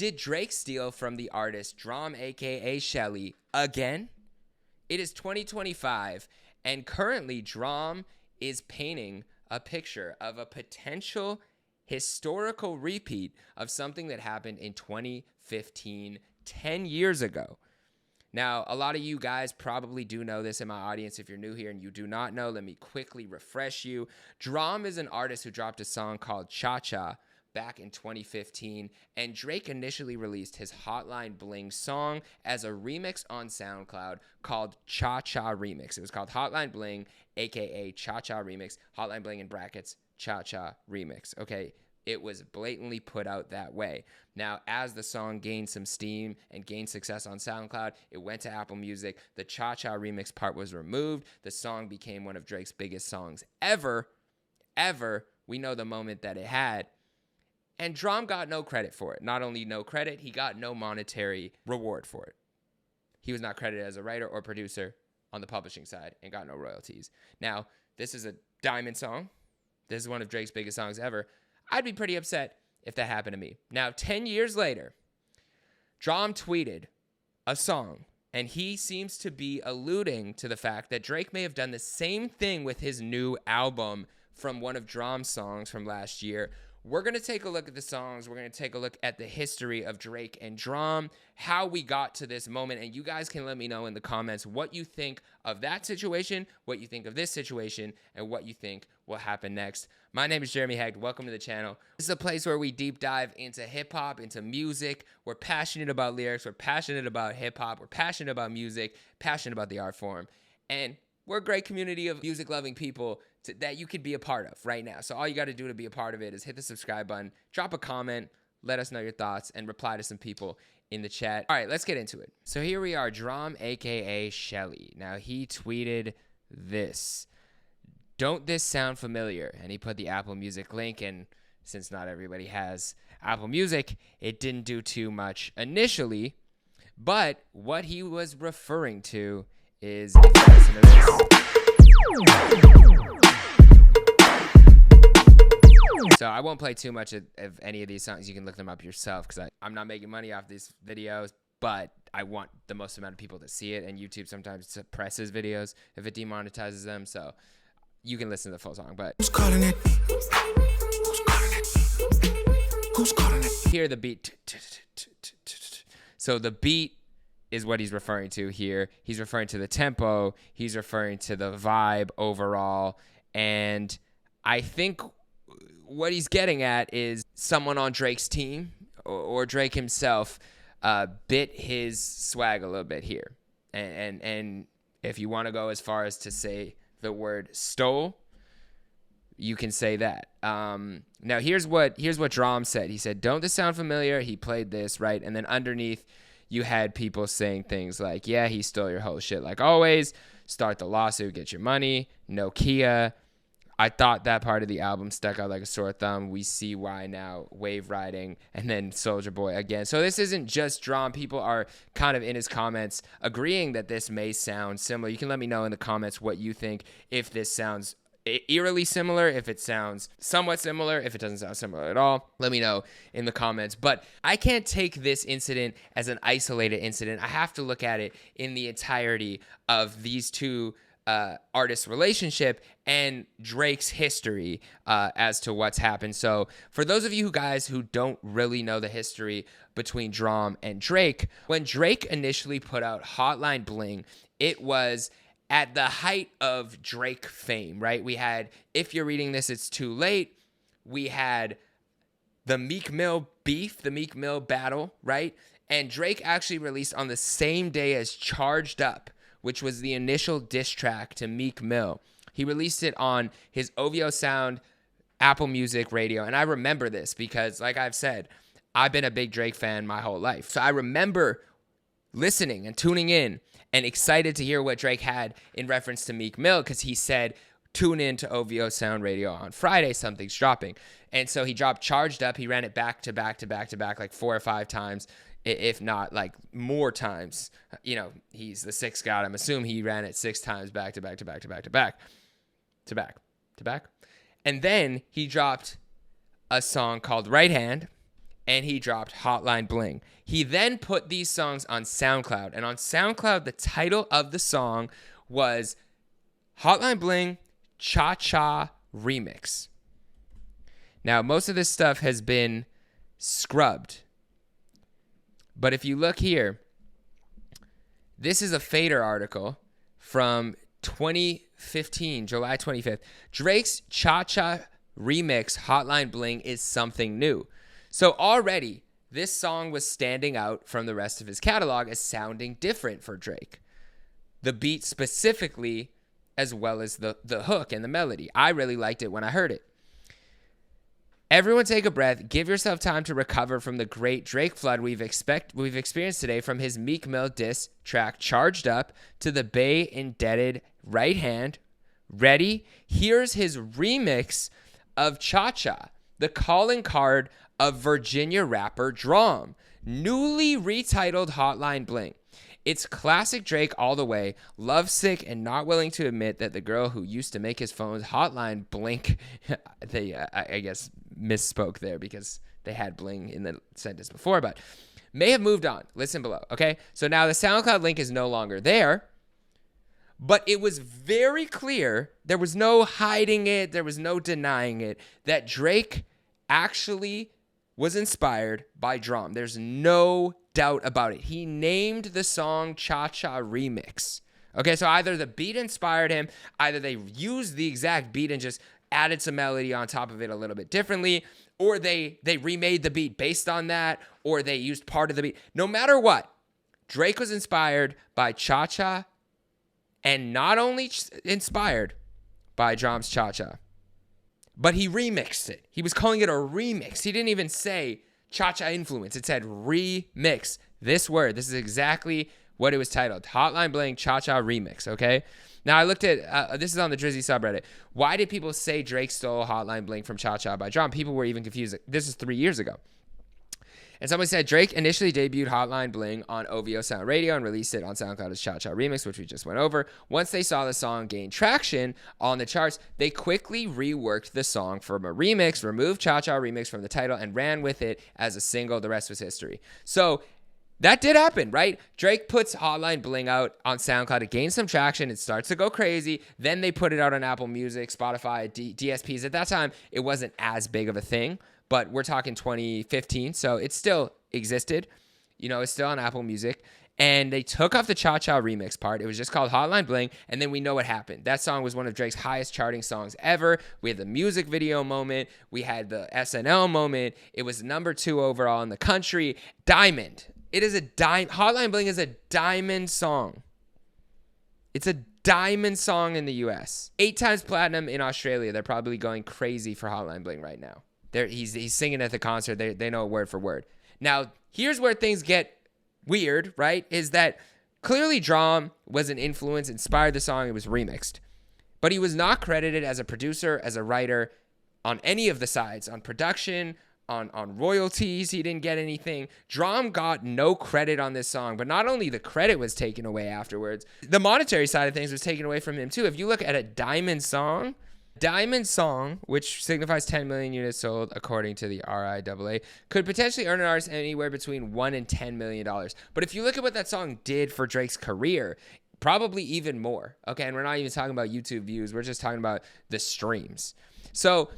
Did Drake steal from the artist DRAM, aka Shelly, again? It is 2025, and currently DRAM is painting a picture of a potential historical repeat of something that happened in 2015, 10 years ago. Now, a lot of you guys probably do know this in my audience. If you're new here and you do not know, let me quickly refresh you. DRAM is an artist who dropped a song called Cha Cha back in 2015, and Drake initially released his Hotline Bling song as a remix on SoundCloud called Cha Cha Remix. It was called Hotline Bling, aka Cha Cha Remix, Hotline Bling in brackets, Cha Cha Remix. Okay, it was blatantly put out that way. Now, as the song gained some steam and gained success on SoundCloud, it went to Apple Music. The Cha Cha Remix part was removed. The song became one of Drake's biggest songs ever. We know the moment that it had. And DRAM got no credit for it. Not only no credit, he got no monetary reward for it. He was not credited as a writer or producer on the publishing side and got no royalties. Now, this is a diamond song. This is one of Drake's biggest songs ever. I'd be pretty upset if that happened to me. Now, 10 years later, DRAM tweeted a song, and he seems to be alluding to the fact that Drake may have done the same thing with his new album from one of DRAM's songs from last year. We're going to take a look at the songs. We're going to take a look at the history of Drake and DRAM, how we got to this moment, and you guys can let me know in the comments what you think of that situation, what you think of this situation, and what you think will happen next. My name is Jeremy Hecht. Welcome to the channel. This is a place where we deep dive into hip-hop, into music. We're passionate about lyrics. We're passionate about hip-hop. We're passionate about music, passionate about the art form. And we're a great community of music-loving people that you could be a part of right now. So all you got to do to be a part of it is hit the subscribe button, drop a comment, let us know your thoughts, and reply to some people in the chat. All right, let's get into it. So here we are, DRAM, a.k.a. Shelly. Now, he tweeted this. Don't this sound familiar? And he put the Apple Music link, and since not everybody has Apple Music, it didn't do too much initially. But what he was referring to is, if you listen to this. So I won't play too much of any of these songs. You can look them up yourself because I'm not making money off these videos, but I want the most amount of people to see it, and YouTube sometimes suppresses videos if it demonetizes them, so you can listen to the full song. But who's calling it? Who's calling it? Who's calling it? Hear the beat. So the beat is what he's referring to here. He's referring to the tempo. He's referring to the vibe overall. And I think what he's getting at is someone on Drake's team or Drake himself bit his swag a little bit here. And if you want to go as far as to say the word stole, you can say that. Now here's what DRAM said. He said, "Don't this sound familiar?" He played this, right? And then underneath you had people saying things like, "Yeah, he stole your whole shit like always. Start the lawsuit, get your money. Nokia. I thought that part of the album stuck out like a sore thumb. We see why now. Wave riding." And then Soulja Boy again. So this isn't just DRAM. People are kind of in his comments agreeing that this may sound similar. You can let me know in the comments what you think, if this sounds eerily similar, if it sounds somewhat similar, if it doesn't sound similar at all. Let me know in the comments. But I can't take this incident as an isolated incident. I have to look at it in the entirety of these two artist relationship and Drake's history as to what's happened. So for those of you guys who don't really know the history between DRAM and Drake, when Drake initially put out Hotline Bling, it was at the height of Drake fame, right? We had If You're Reading This, It's Too Late. We had the Meek Mill beef, the Meek Mill battle, right? And Drake actually released on the same day as Charged Up, which was the initial diss track to Meek Mill. He released it on his OVO Sound, Apple Music, radio. And I remember this because, like I've said, I've been a big Drake fan my whole life. So I remember listening and tuning in and excited to hear what Drake had in reference to Meek Mill, because he said, tune in to OVO Sound Radio on Friday, something's dropping. And so he dropped Charged Up. He ran it back to back to back to back like 4 or 5 times, if not like more times. You know, he's the sixth god. I'm assuming he ran it 6 times back to back to back to back to back to back to back. And then he dropped a song called Right Hand. and he dropped Hotline Bling. He then put these songs on SoundCloud, and on SoundCloud, the title of the song was Hotline Bling Cha Cha Remix. Now, most of this stuff has been scrubbed, but if you look here, this is a Fader article from 2015, July 25th. Drake's Cha Cha Remix Hotline Bling is something new. So already, this song was standing out from the rest of his catalog as sounding different for Drake. The beat specifically, as well as the hook and the melody. I really liked it when I heard it. Everyone take a breath. Give yourself time to recover from the great Drake flood we've experienced today, from his Meek Mill diss track Charged Up to the Bay indebted Right Hand. Ready? Here's his remix of Cha Cha, the calling card of Virginia rapper DRAM, newly retitled Hotline Bling. It's classic Drake all the way, lovesick and not willing to admit that the girl who used to make his phone's hotline blink, I guess misspoke there because they had bling in the sentence before, but may have moved on. Listen below, okay? So now the SoundCloud link is no longer there, but it was very clear, there was no hiding it, there was no denying it, that Drake actually was inspired by DRAM. There's no doubt about it. He named the song Cha Cha Remix. Okay, so either the beat inspired him, either they used the exact beat and just added some melody on top of it a little bit differently, or they remade the beat based on that, or they used part of the beat. No matter what, Drake was inspired by Cha Cha, and not only inspired by DRAM's Cha Cha, but he remixed it. He was calling it a remix. He didn't even say Cha-Cha influence. It said remix. This word, this is exactly what it was titled. Hotline Bling Cha-Cha Remix, okay? Now, I looked at, this is on the Drizzy subreddit. Why did people say Drake stole Hotline Bling from Cha-Cha by DRAM? People were even confused. This is 3 years ago. And someone said Drake initially debuted Hotline Bling on OVO Sound Radio and released it on SoundCloud as Cha Cha Remix, which we just went over. Once they saw the song gain traction on the charts, they quickly reworked the song from a remix, removed Cha Cha Remix from the title, and ran with it as a single. The rest was history. So that did happen, right? Drake puts Hotline Bling out on SoundCloud. It gains some traction. It starts to go crazy. Then they put it out on Apple Music, Spotify, DSPs. At that time, it wasn't as big of a thing. But we're talking 2015, so it still existed. You know, it's still on Apple Music. And they took off the Cha Cha remix part. It was just called Hotline Bling. And then we know what happened. That song was one of Drake's highest charting songs ever. We had the music video moment. We had the SNL moment. It was #2 overall in the country. Diamond. It is a Hotline Bling is a diamond song. It's a diamond song in the US. 8 times platinum in Australia. They're probably going crazy for Hotline Bling right now. He's singing at the concert. They know word for word. Now, here's where things get weird, right? Is that clearly DRAM was an influence, inspired the song. It was remixed. But he was not credited as a producer, as a writer on any of the sides. On production, on royalties, he didn't get anything. DRAM got no credit on this song. But not only the credit was taken away afterwards, the monetary side of things was taken away from him too. If you look at a diamond song, which signifies 10 million units sold according to the RIAA, could potentially earn an artist anywhere between $1 and $10 million. But if you look at what that song did for Drake's career, probably even more. Okay, and we're not even talking about YouTube views. We're just talking about the streams. So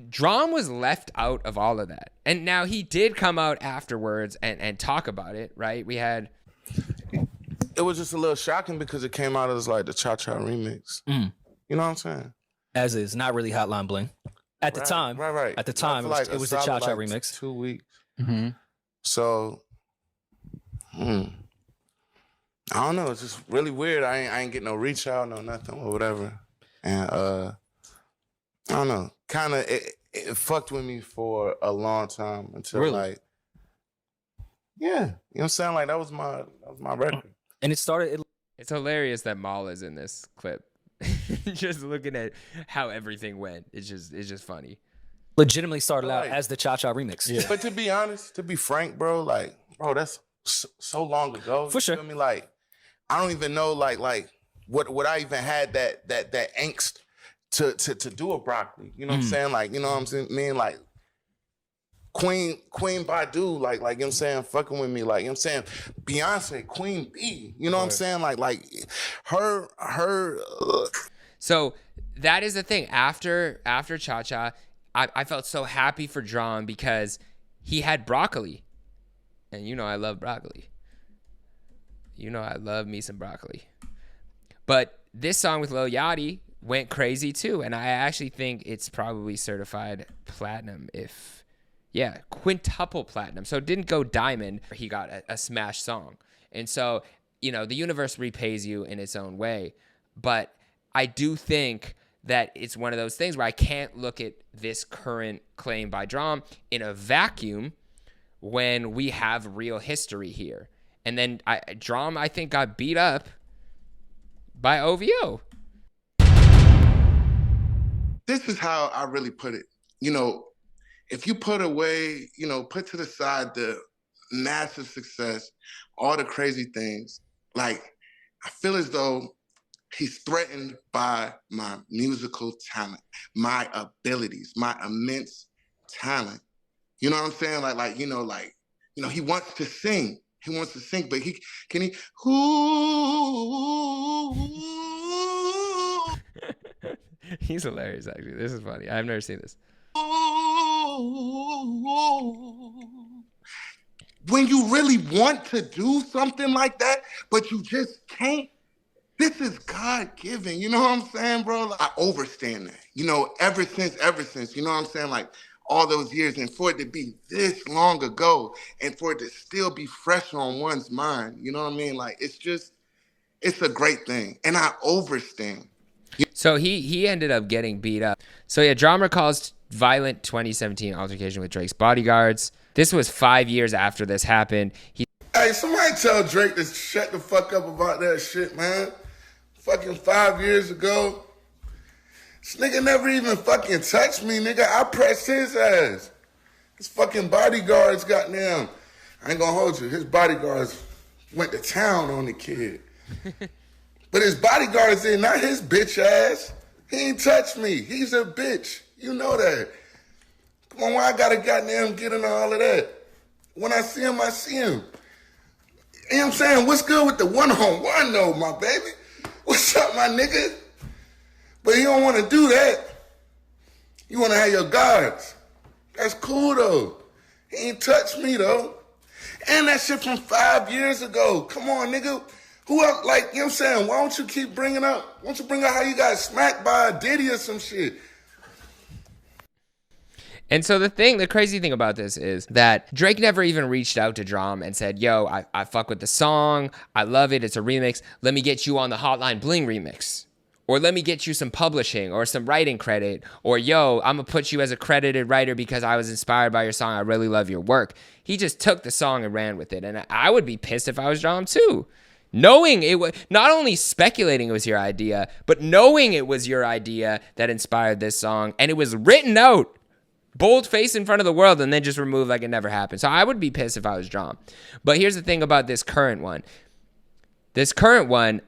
DRAM was left out of all of that. And now he did come out afterwards and talk about it, right? It was just a little shocking because it came out as like the Cha Cha remix. You know what I'm saying? As is, not really Hotline Bling. At the time. Right. At the time, it was the Cha Cha remix. 2 weeks. Mm-hmm. So, I don't know. It's just really weird. I ain't get no reach out, no nothing or whatever. And I don't know. Kind of, it fucked with me for a long time until Really? you know what I'm saying? Like that was my record. And it started. It's hilarious that Maul is in this clip. Just looking at how everything went, it's just funny. Legitimately started out as the Cha Cha remix. Yeah. But to be honest, to be frank, bro, that's so long ago. For sure. You feel me? Like, I don't even know like what I even had that angst to do a broccoli. You know what I'm saying? Like, you know what I'm saying? Man, like Queen Badu, like, you know what I'm saying, fucking with me, like, you know what I'm saying, Beyonce, Queen B, you know what I'm saying, like her. So that is the thing. After Cha Cha, I felt so happy for Drum because he had broccoli, and you know I love broccoli. You know I love me some broccoli. But this song with Lil Yachty went crazy too, and I actually think it's probably certified platinum, quintuple platinum. So it didn't go diamond. He got a smash song. And so, you know, the universe repays you in its own way. But I do think that it's one of those things where I can't look at this current claim by Drum in a vacuum when we have real history here. And then Drum, I think, got beat up by OVO. This is how I really put it. You know, if you put away, you know, put to the side the massive success, all the crazy things, like, I feel as though he's threatened by my musical talent, my abilities, my immense talent. You know what I'm saying? Like, you know, he wants to sing. He wants to sing, but can he? He's hilarious, actually. This is funny. I've never seen this. When you really want to do something like that, but you just can't, this is God-given. You know what I'm saying, bro? Like, I understand that. You know, ever since, you know what I'm saying? Like, all those years, and for it to be this long ago, and for it to still be fresh on one's mind, you know what I mean? Like, it's a great thing. And I understand. So he ended up getting beat up. So yeah, Drum recalls violent 2017 altercation with Drake's bodyguards. This was 5 years after this happened. Hey, somebody tell Drake to shut the fuck up about that shit, man. Fucking 5 years ago. This nigga never even fucking touched me, nigga. I pressed his ass. His fucking bodyguards, goddamn. I ain't gonna hold you. His bodyguards went to town on the kid. But his bodyguards did, not his bitch ass. He ain't touched me. He's a bitch. You know that. Come on, why I gotta goddamn get into all of that? When I see him, I see him. You know what I'm saying? What's good with the one-on-one, though, my baby? What's up, my nigga? But you don't want to do that. You want to have your guards. That's cool, though. He ain't touched me, though. And that shit from 5 years ago. Come on, nigga. Who else, like, you know what I'm saying? Why don't you keep bringing up, why don't you bring up how you got smacked by a Diddy or some shit? And so the crazy thing about this is that Drake never even reached out to Drum and said, yo, I fuck with the song. I love it. It's a remix. Let me get you on the Hotline Bling remix. Or let me get you some publishing or some writing credit. Or, yo, I'm going to put you as a credited writer because I was inspired by your song. I really love your work. He just took the song and ran with it. And I would be pissed if I was Drum too. Knowing it was, not only speculating it was your idea, but knowing it was your idea that inspired this song. And it was written out, bold face in front of the world, and then just removed like it never happened. So I would be pissed if I was Drum. But here's the thing about this current one. This current one,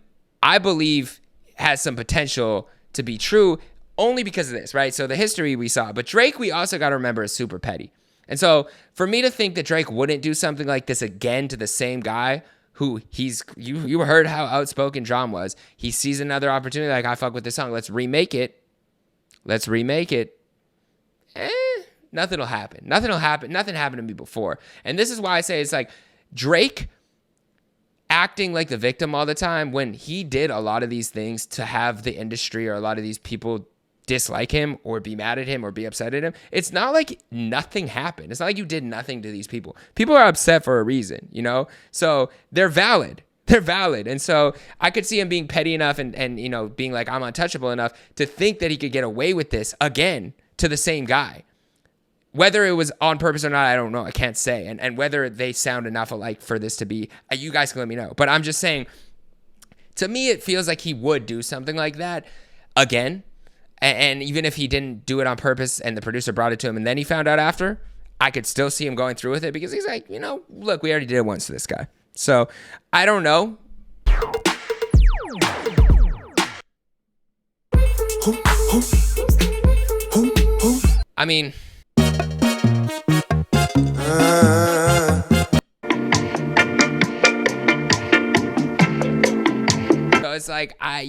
I believe, has some potential to be true only because of this, right? So the history we saw. But Drake, we also got to remember, is super petty. And so for me to think that Drake wouldn't do something like this again to the same guy who you heard how outspoken Drum was. He sees another opportunity, like, I fuck with this song. Let's remake it. Nothing will happen. Nothing happened to me before. And this is why I say it's like Drake acting like the victim all the time when he did a lot of these things to have the industry or a lot of these people dislike him or be mad at him or be upset at him. It's not like nothing happened. It's not like you did nothing to these people. People are upset for a reason, you know? So they're valid. And so I could see him being petty enough and you know, being like, I'm untouchable enough to think that he could get away with this again to the same guy. Whether it was on purpose or not, I don't know. I can't say. And whether they sound enough alike for this to be, you guys can let me know. But I'm just saying, to me, it feels like he would do something like that again. And even if he didn't do it on purpose and the producer brought it to him and then he found out after, I could still see him going through with it because he's like, you know, look, we already did it once to this guy. So I don't know. I mean, So it's like, I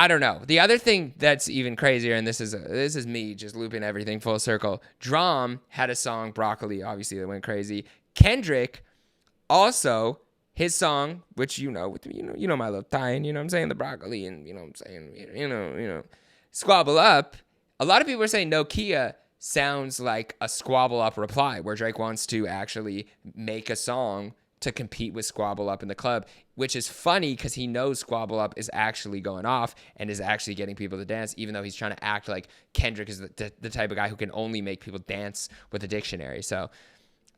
don't know. The other thing that's even crazier, and this is me just looping everything full circle. DRAM had a song, Broccoli, obviously, that went crazy. Kendrick also, his song, which you know my little tie-in, you know what I'm saying, the broccoli, and you know what I'm saying, you know, Squabble Up. A lot of people are saying Nokia sounds like a Squabble Up reply, where Drake wants to actually make a song to compete with Squabble Up in the club, which is funny because he knows Squabble Up is actually going off and is actually getting people to dance, even though he's trying to act like Kendrick is the type of guy who can only make people dance with a dictionary. So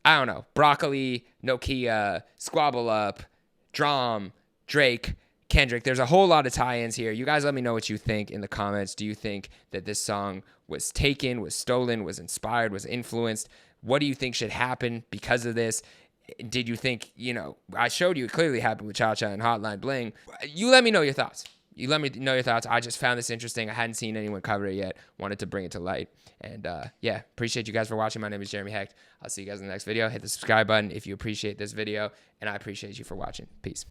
I don't know. Broccoli, Nokia, Squabble Up, DRAM, Drake, Kendrick. There's a whole lot of tie-ins here. You guys let me know what you think in the comments. Do you think that this song was taken, was stolen, was inspired, was influenced? What do you think should happen because of this? Did you think, I showed you it clearly happened with Cha Cha and Hotline Bling. You let me know your thoughts. I just found this interesting. I hadn't seen anyone cover it yet. Wanted to bring it to light. And appreciate you guys for watching. My name is Jeremy Hecht. I'll see you guys in the next video. Hit the subscribe button if you appreciate this video. And I appreciate you for watching. Peace.